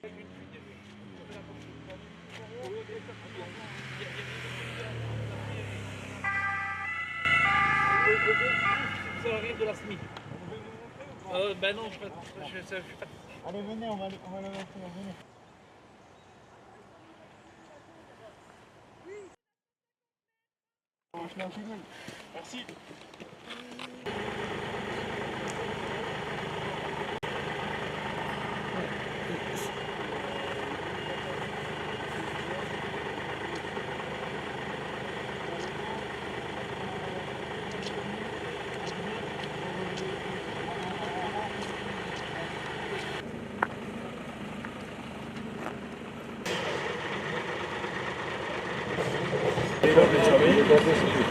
Ça arrive de la SMI. Ben non, je fais pas. Allez, venez, on va le mettre, venez. Merci.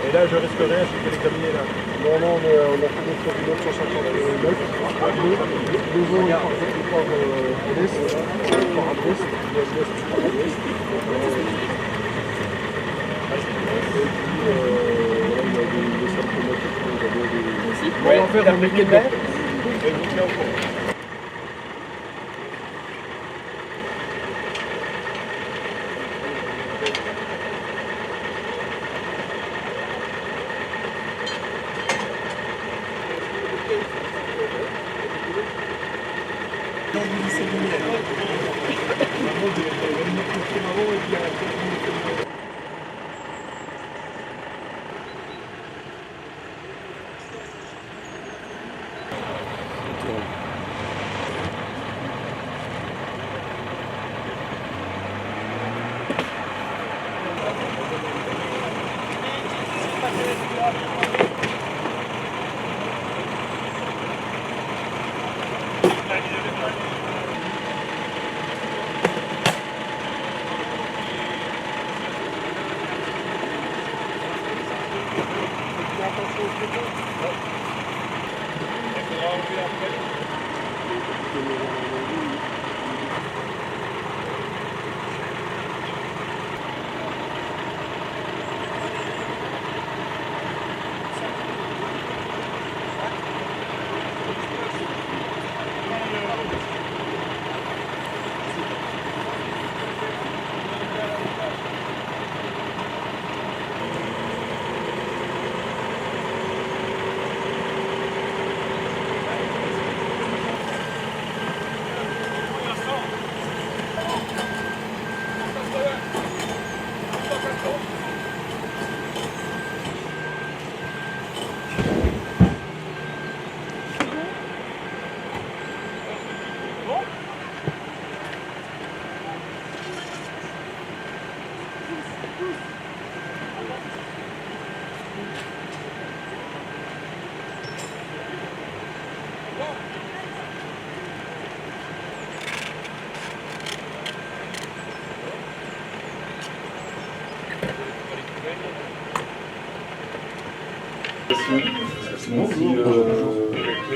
Et là, je risque rien, je vais l'examiner là. Non, on a fait notre pilote 159. Nous on part à l'est, on part à l'ouest, l'ouest part à l'ouest. Et puis, il y a des centres thématiques, il y a des... On va faire un week-end.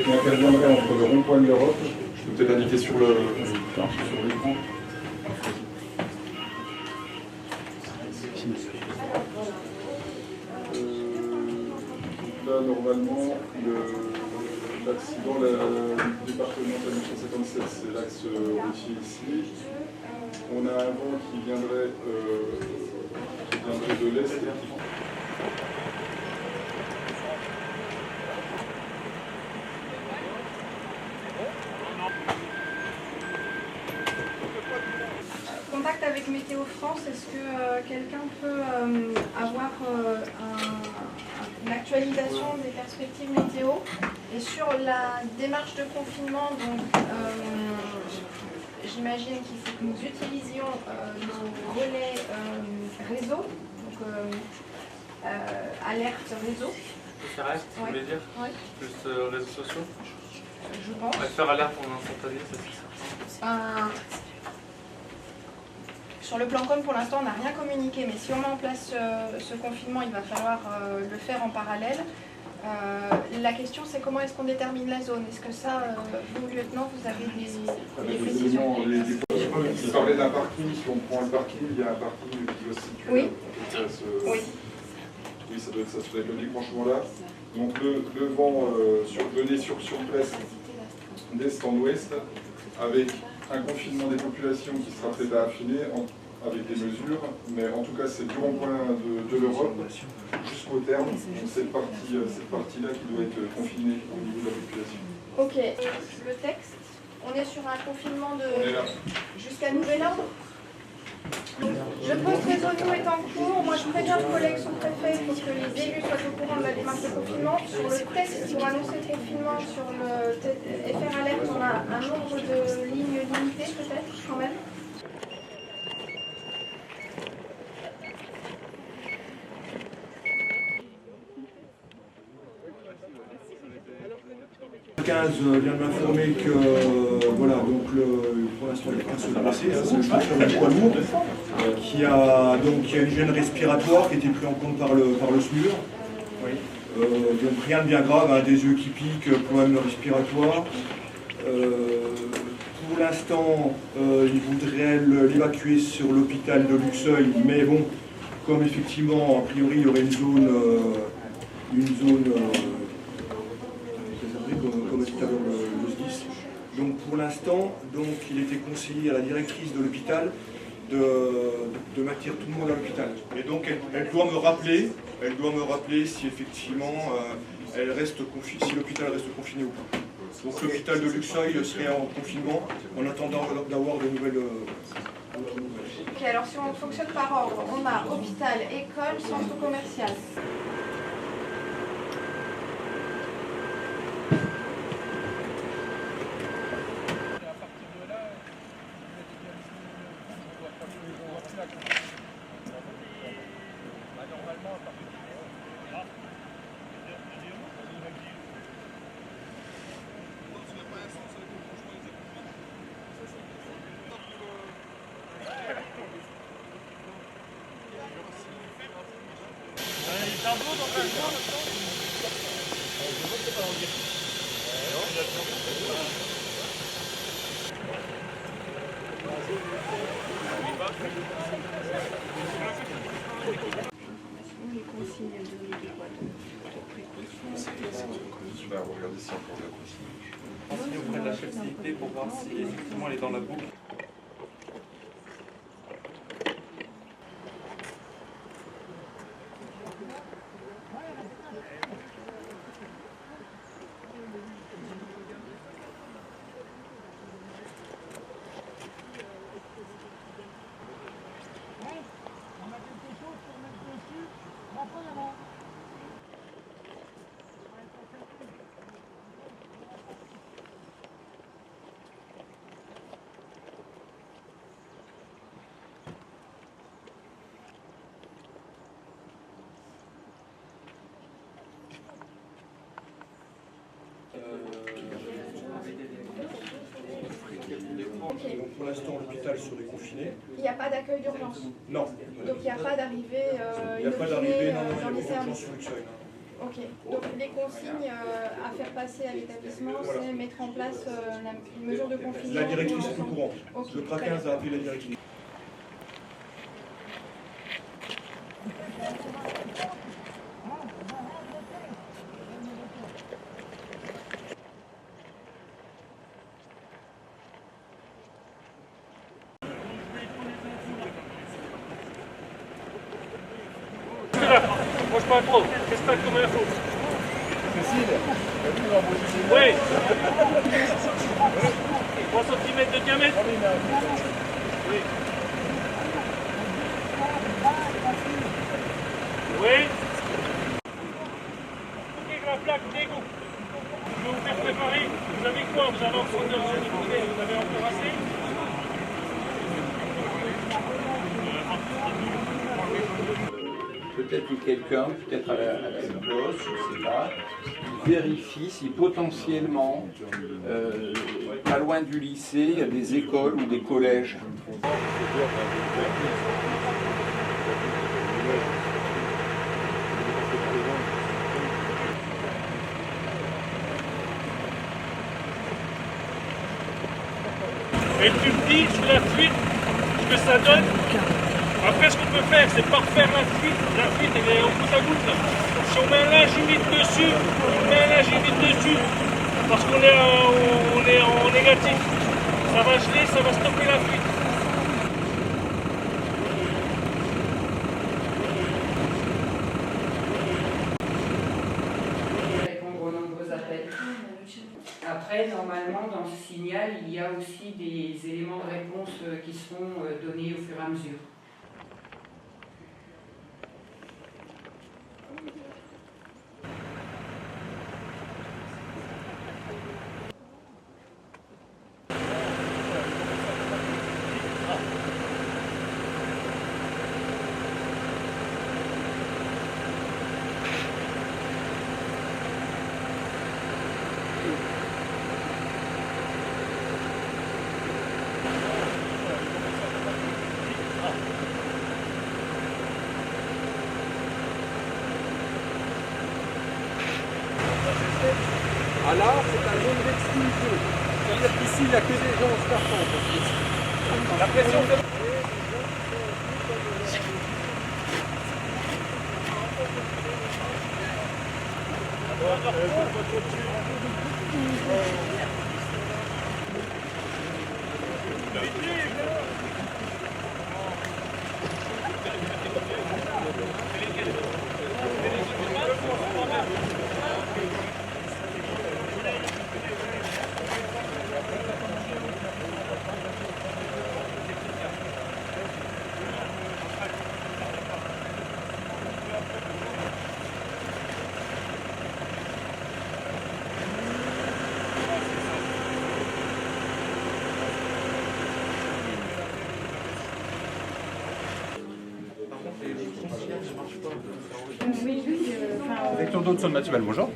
Qui interviendrait entre le rond-point de l'Europe, je peux peut-être l'indiquer sur l'écran. Là, normalement, l'accident départemental 157, c'est l'axe routier ici. On a un vent qui viendrait de l'est et qui... Contact avec Météo France, est-ce que quelqu'un peut avoir une actualisation des perspectives météo? Et sur la démarche de confinement, donc j'imagine qu'il faut que nous utilisions nos relais réseau, donc alerte réseau. FRS, vous voulez dire? Oui. Plus réseaux sociaux? Je pense. Faire alerte en instantané, c'est certain. Sur le plan com, pour l'instant, on n'a rien communiqué, mais si on met en place ce confinement, il va falloir le faire en parallèle. La question, c'est comment est-ce qu'on détermine la zone? Est-ce que ça, vous, lieutenant, vous avez des précisions? Il parlait d'un parking, si on prend le parking, il y a un parking qui doit se situer. Oui. Oui. Oui, ça doit être logique, franchement là. Donc le vent venait sur place d'est en ouest, avec un confinement des populations qui sera peut-être à affiner avec des mesures, mais en tout cas c'est du rond-point de l'Europe jusqu'au terme. Donc cette partie-là qui doit être confinée au niveau de la population. Ok, le texte, on est sur un confinement On est là. jusqu'à nouvel ordre. Le post-résolution est en cours. Moi, je préviens le collègue sous-préfet pour que les élus soient au courant de la démarche de confinement. Sur le texte pour annoncer le confinement, sur le FR Alert, on a un nombre de lignes limitées peut-être quand même. Vient de m'informer que voilà, donc pour l'instant il n'y a qu'un seul blessé, c'est le chauffeur du poids lourd qui a une gêne respiratoire qui a été pris en compte par le SMUR. Donc rien de bien grave, hein, des yeux qui piquent, problème respiratoire. Pour l'instant, il voudrait l'évacuer sur l'hôpital de Luxeuil, mais bon, comme effectivement, a priori, il y aurait une zone comme tout à l'heure le SDIS. Donc pour l'instant, il était conseillé à la directrice de l'hôpital de maintenir tout le monde à l'hôpital. Et donc elle doit me rappeler si effectivement si l'hôpital reste confiné ou pas. Donc l'hôpital de Luxeuil serait en confinement en attendant d'avoir de nouvelles. Ok, alors si on fonctionne par ordre, on a hôpital, école, centre commercial. Les consignes de quoi de précaution. Bah, regardez si encore de la consigne. Renseigner auprès de la chef d'unité pour voir si effectivement elle est dans la boucle. Donc pour l'instant l'hôpital serait confiné. Il n'y a pas d'accueil d'urgence. Non. Donc il n'y a pas d'arrivée Il n'y a pas d'arrivée dans les d'urgence services. sur Luxeuil. Ok. Donc les consignes à faire passer à l'établissement, c'est mettre en place une mesure de confinement. La directrice est au courant. Okay, Le TRA 15 a appelé la directrice. Moi je pas trop. Qu'est-ce que t'as comme info? Oui. 3 cm de diamètre. Oui. Oui. Ok, la plaque d'égout. Je vais vous faire préparer. Vous avez quoi? Vous avez en profondeur, vous avez encore assez? Peut-être que quelqu'un, peut-être à la poste, je ne sais pas, vérifie si potentiellement, pas loin du lycée, il y a des écoles ou des collèges. Et tu me dis sur la fuite ce que ça donne. Après, ce qu'on peut faire, c'est pas refaire la fuite. La fuite, elle est au bout à goutte. Si on met un linge humide dessus, parce qu'on est en négatif. Ça va geler, ça va stopper la fuite. Répondre aux nombreux appels. Après, normalement, dans ce signal, il y a aussi des éléments de réponse qui seront donnés au fur et à mesure. Alors, c'est un zone d'exclusion. C'est-à-dire qu'ici, il n'y a que des gens en scaphandre. La pression de... Direction d'eau de Saône-Mathieu, bonjour.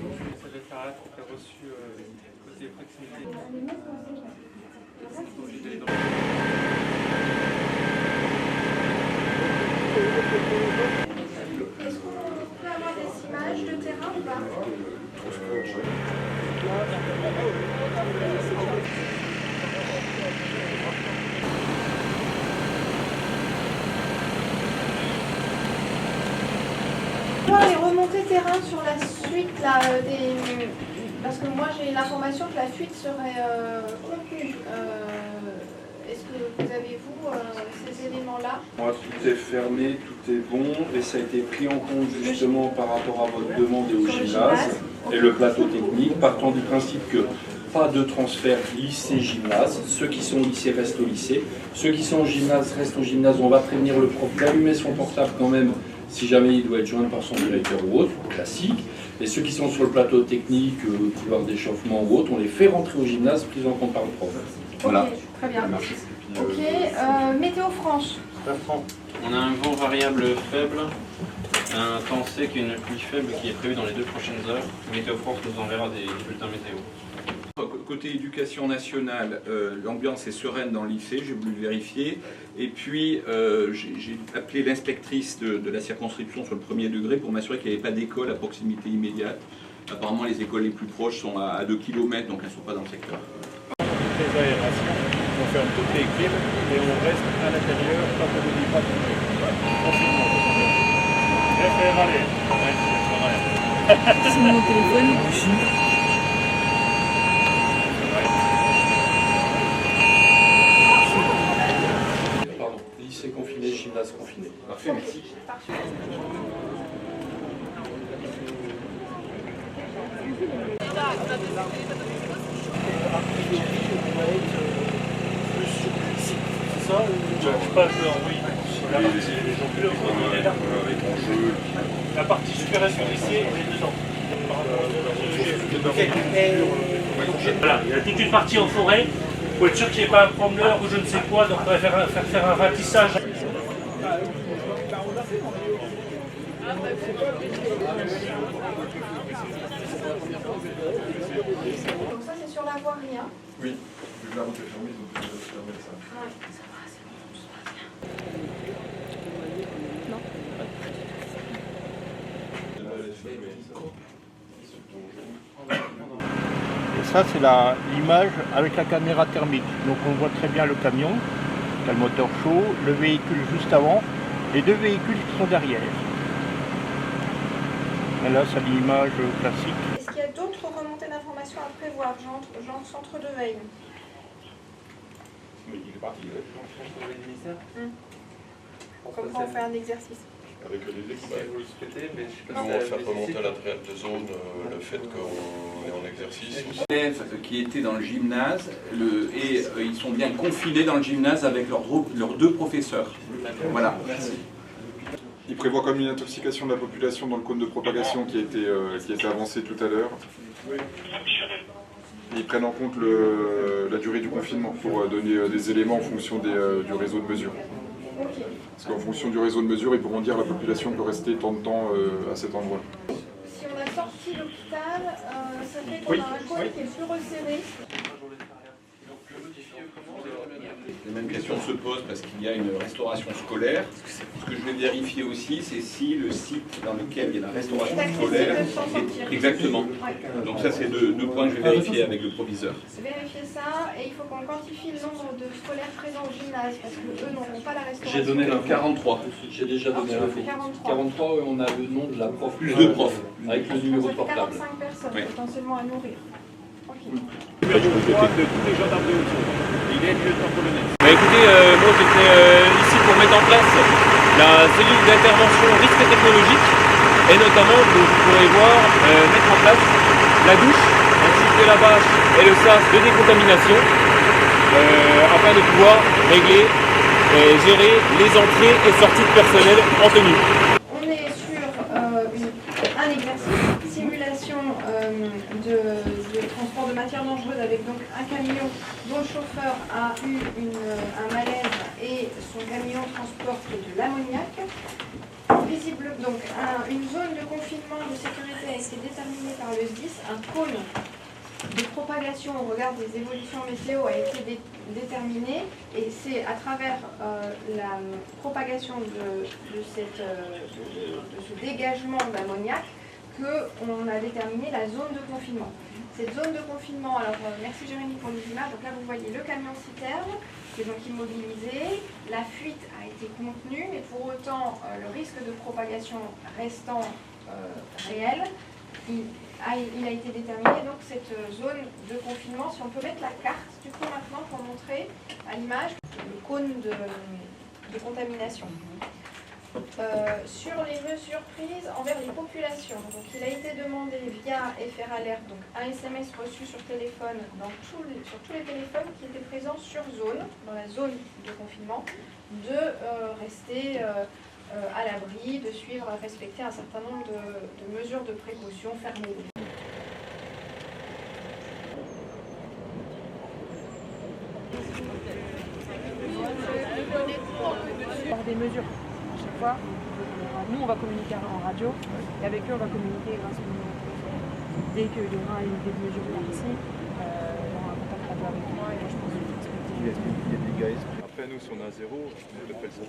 Est-ce qu'on peut avoir des images de terrain ou pas? Les remontées terrain sur la suite là, parce que moi j'ai l'information que la fuite serait contenue. Est-ce que vous avez ces éléments-là? Moi, tout est fermé, tout est bon, et ça a été pris en compte justement par rapport à votre demande et au gymnase et le plateau technique, partant du principe que pas de transfert lycée-gymnase. Ceux qui sont au lycée restent au lycée. Ceux qui sont au gymnase restent au gymnase. On va prévenir le prof d'allumer son portable quand même si jamais il doit être joint par son directeur ou autre, classique. Et ceux qui sont sur le plateau technique, couloir d'échauffement ou autre, on les fait rentrer au gymnase, prise en compte par le prof. Voilà. Ok, très bien. Ok, Météo France. On a un vent variable faible, un temps sec et une pluie faible qui est prévue dans les 2 prochaines heures. Météo France nous enverra des bulletins météo. Côté éducation nationale, l'ambiance est sereine dans le lycée, j'ai voulu vérifier. Et puis, j'ai appelé l'inspectrice de la circonscription sur le 1er degré pour m'assurer qu'il n'y avait pas d'école à proximité immédiate. Apparemment, les écoles les plus proches sont à 2 km, donc elles ne sont pas dans le secteur. Les aérations, on ferme toutes les clim et on reste à l'intérieur tant qu'on ne dit pas de confinement. Faire aller. C'est mon téléphone. Pardon, lycée confiné, gymnase confiné. Parfait, merci. Je passe oui. La partie supérieure du lycée, elle est dedans. Voilà, il y a toute une partie en forêt. Il faut être sûr qu'il n'y ait pas un promeneur ou je ne sais quoi, donc on va faire un ratissage. Donc ça c'est sur la voirie, hein? Oui, vu que la route est fermée, donc je vais fermer ça. Ouais, ça va, c'est bon, tout se passe bien. Non. Et ça, c'est l'image avec la caméra thermique. Donc on voit très bien le camion, qui a le moteur chaud, le véhicule juste avant, les 2 véhicules qui sont derrière. Et là, c'est l'image classique. Est-ce qu'il y a d'autres remontées d'informations à prévoir, genre centre de veille? Comme quand on fait un exercice. Avec les équipes. On va faire remonter la traite de zone, le fait qu'on est en exercice. Les élèves qui étaient dans le gymnase, ils sont bien confinés dans le gymnase avec leurs deux professeurs. Voilà. Il prévoit comme une intoxication de la population dans le cône de propagation qui a été avancé tout à l'heure. Ils prennent en compte la durée du confinement pour donner des éléments en fonction du réseau de mesure. Parce qu'en fonction du réseau de mesure, ils pourront dire à la population peut rester tant de temps à cet endroit. Si on a sorti l'hôpital, ça fait qu'on a un cône qui est plus resserré. Les mêmes questions se posent parce qu'il y a une restauration scolaire. Ce que je vais vérifier aussi, c'est si le site dans lequel il y a la restauration scolaire est exactement. Donc ça, c'est deux points que je vais vérifier avec le proviseur. Vérifier ça, et il faut qu'on quantifie le nombre de scolaires présents au gymnase, parce qu'eux n'auront pas la restauration. J'ai donné 43. J'ai déjà donné l'info. 43, on a le nom de la prof. Plus de profs. Avec le numéro de Ça fait portable. 45 personnes potentiellement à nourrir. De tous les gendarmes de Haute-Saône. Il est lieutenant-colonel. Écoutez, moi j'étais ici pour mettre en place la cellule d'intervention risque technologique et notamment, vous pourrez voir, mettre en place la douche ainsi que la bâche et le sas de décontamination afin de pouvoir régler et gérer les entrées et sorties de personnel en tenue. On est sur un exercice, simulation de transport de matières dangereuses avec donc un camion dont le chauffeur a eu un malaise et son camion transporte de l'ammoniac. Visible, donc une zone de confinement de sécurité a été déterminée par le SDIS, un cône de propagation au regard des évolutions météo a été déterminé et c'est à travers la propagation de ce dégagement d'ammoniac qu'on a déterminé la zone de confinement. Cette zone de confinement, alors merci Jérémy pour les images, donc là vous voyez le camion citerne qui est donc immobilisé, la fuite a été contenue mais pour autant le risque de propagation restant réel, il a été déterminé donc cette zone de confinement. Si on peut mettre la carte du coup maintenant pour montrer à l'image le cône de contamination. Sur les mesures prises envers les populations, donc il a été demandé via FR Alert, donc un SMS reçu sur téléphone sur tous les téléphones qui étaient présents sur zone, dans la zone de confinement, de rester à l'abri, de suivre, respecter un certain nombre de mesures de précaution, fermer les des mesures. À chaque fois, nous on va communiquer en radio et avec eux on va communiquer grâce au numéro de téléphone. Dès qu'il y aura des mesures ici, il y aura un contact radio avec moi et moi je pense que Il y a des gars. Après nous si on a 0, on appelle ça.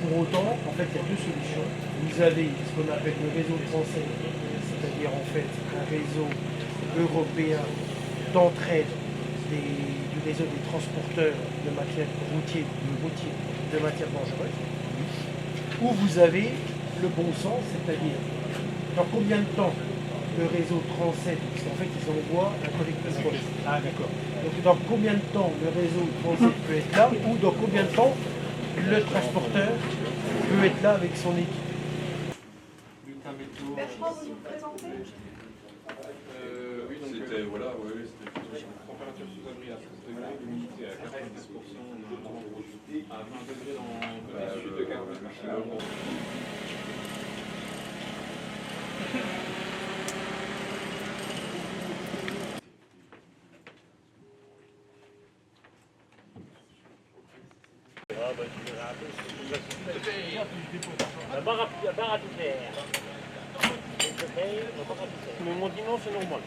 Pour autant, en fait, il y a deux solutions. Vous avez ce qu'on appelle le réseau français, c'est-à-dire en fait un réseau européen d'entraide du réseau des transporteurs de matières routiers de matières dangereuses, où vous avez le bon sens, c'est-à-dire dans combien de temps le réseau transcède, parce qu'en fait ils envoient un collecteur scolaire. Ah d'accord. Donc dans combien de temps le réseau transcède peut être là, ou dans combien de temps le transporteur peut être là avec son équipe. Bertrand, vous vous présentez ? Oui, c'était voilà, oui, c'était Température sous abri à 30 degrés, l'humidité à 90%, à 20 degrés dans le sud de 40 maximum. La barre à tout faire. Mais mon dit non, c'est normal.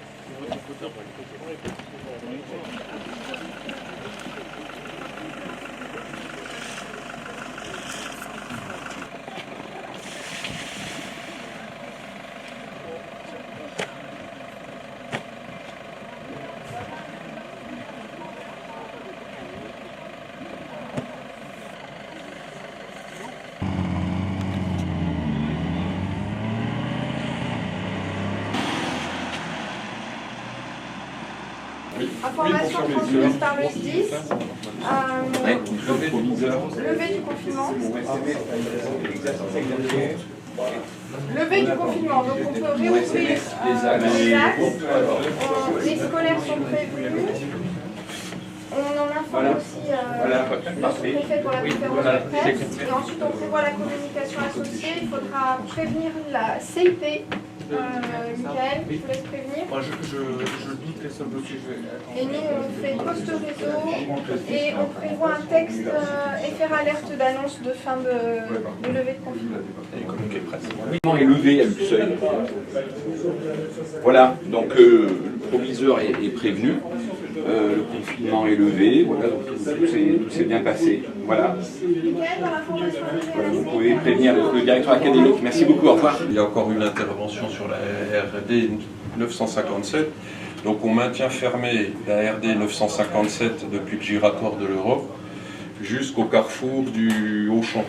Information transmise par le SDIS. Levée du confinement. Levée du confinement, donc on peut réouvrir les classes. Les scolaires sont prévenus. On en informe aussi le sous-préfet pour la conférence de presse. Et ensuite on prévoit la communication associée. Il faudra prévenir la CIP. Michael, je vous laisse prévenir. Moi, je doute que ça bloque. Et nous, on fait poste réseau et on prévoit un texte et faire alerte d'annonce de fin de levée de confinement. Le confinement est levé à Luxeuil. Voilà, donc le proviseur est prévenu. Le confinement est levé, voilà, donc tout s'est bien passé. Voilà. Voilà, vous pouvez prévenir le directeur académique. Merci beaucoup, au revoir. Il y a encore une intervention sur la RD 957. Donc on maintient fermée la RD 957 depuis le giraccord de l'Europe jusqu'au carrefour du Auchan.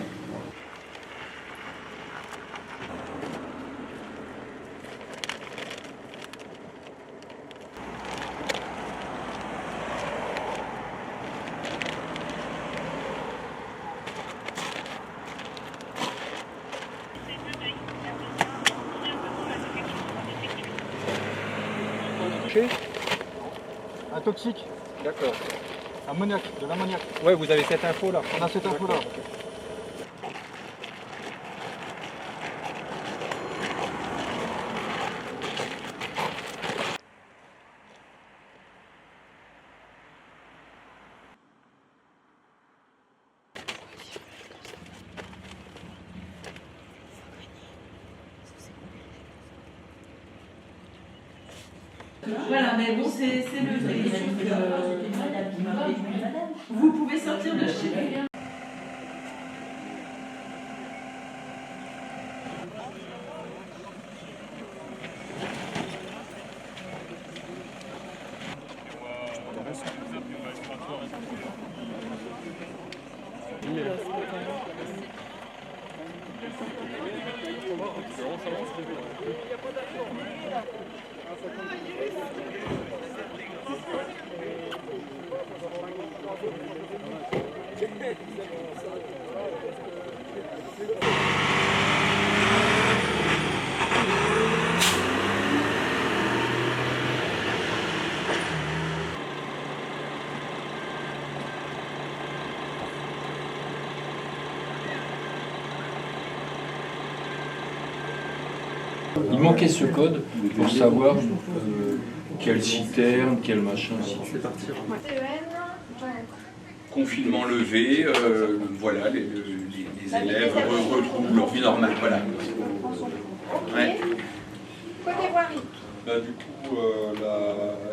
Un toxique. D'accord. Ammoniac, de l'ammoniac. Ouais, vous avez cette info là. On a cette info là. Voilà, mais bon, c'est levé. Vous pouvez sortir de chez vous. Il manquait ce code pour savoir quelle citerne, quel machin, ainsi de suite. Confinement levé, voilà, les élèves retrouvent leur vie normale. Voilà. Ouais. Côté voirie. Du coup, la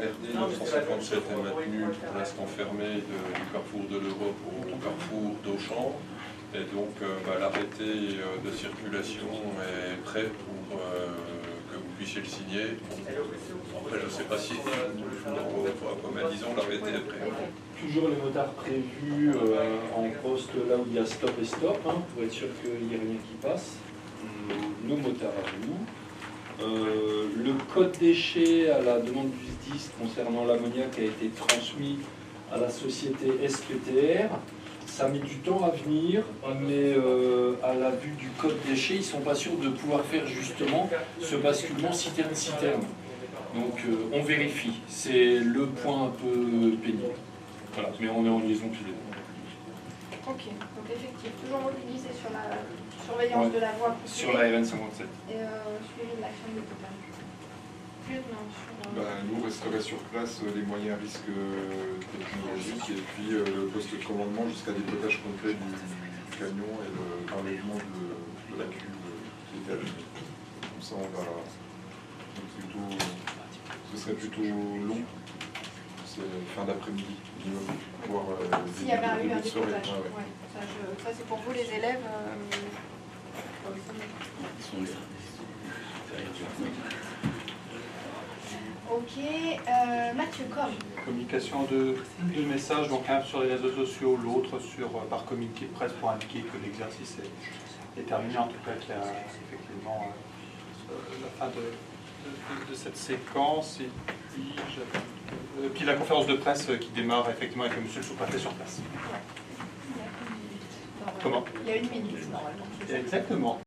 RD 957 est maintenue pour l'instant fermée du carrefour de l'Europe au carrefour d'Auchan. Et donc l'arrêté de circulation est prêt pour que vous puissiez le signer. Après, je ne sais pas si comme à 10 ans l'arrêté est prêt. Toujours les motards prévus en poste là où il y a stop et stop, hein, pour être sûr qu'il n'y ait rien qui passe. Nos motards à nous. Le code déchets à la demande du SDIS concernant l'ammoniac a été transmis à la société SPTR. Ça met du temps à venir, mais à la vue du code déchets, ils ne sont pas sûrs de pouvoir faire justement ce basculement citerne-citerne. Donc on vérifie, c'est le point un peu pénible. Voilà, mais on est en liaison tous les deux. Ok, donc effectivement, toujours mobilisé sur la surveillance de la voie. Sur la RN 57. Et suivi de l'action de l'hôpital. Nous, on resterait sur place les moyens risques technologiques et puis le poste de commandement jusqu'à dépotage complet du camion et l'enlèvement de la cuve qui était allumée. Comme ça, on va ce serait plutôt long. C'est fin d'après-midi minimum pour pouvoir s'il y avait eu un dépotage. Ouais. Ça c'est pour vous les élèves. Ok, Mathieu, comme Communication de deux messages, donc un sur les réseaux sociaux, l'autre par communiqué de presse pour indiquer que l'exercice est terminé, en tout cas qu'il y a effectivement la fin de cette séquence. Et puis j'avais Puis la conférence de presse qui démarre effectivement avec monsieur le sous-préfet sur place. Comment? Il y a une minute normalement. Exactement.